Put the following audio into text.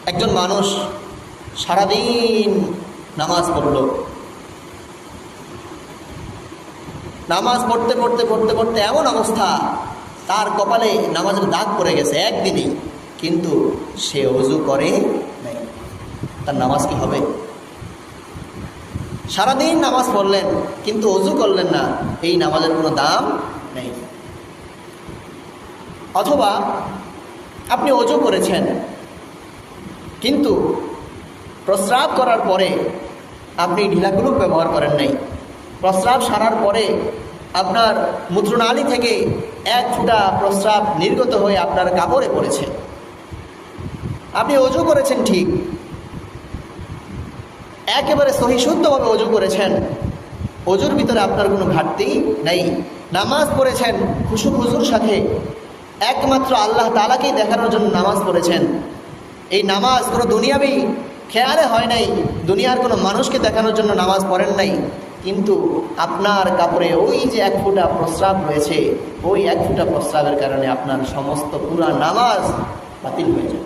একজন মানুষ সারাদিন নামাজ পড়ল, নামাজ পড়তে পড়তে পড়তে পড়তে এমন অবস্থা তার কপালে নামাজের দাগ পড়ে গেছে একদিনই, কিন্তু সে ওযু করে নাই, তার নামাজ কি হবে? সারাদিন নামাজ পড়লেন কিন্তু ওযু করলেন না, এই নামাজের কোনো দাম নেই। অথবা আপনি ওযু করেছেন কিন্তু প্রস্রাব করার পরে আপনি ঢিলাকুলুক ব্যবহার করেন নাই, প্রস্রাব সারার পরে আপনার মূত্রনালী থেকে এক ফোঁটা প্রস্রাব নির্গত হয়ে আপনার কাপড়ে পড়েছে। আপনি ওযু করেছেন ঠিক, একেবারে সহিশুদ্ধভাবে ওযু করেছেন, ওযুর ভিতরে আপনার কোনো ঘাটতি নেই, নামাজ পড়েছেন খুশু খুজুর সাথে, একমাত্র আল্লাহ তাআলাকেই দেখানোর জন্য নামাজ পড়েছেন। এই নামাজ কোনো দুনিয়াবি খেয়ালে হয় নাই, দুনিয়ার কোনো মানুষকে দেখানোর জন্য নামাজ পড়েন নাই, কিন্তু আপনার কাপড়ে ওই যে এক ফোঁটা প্রস্রাব রয়েছে, ওই এক ফোঁটা প্রস্রাবের কারণে আপনার সমস্ত পুরা নামাজ বাতিল হয়ে যায়।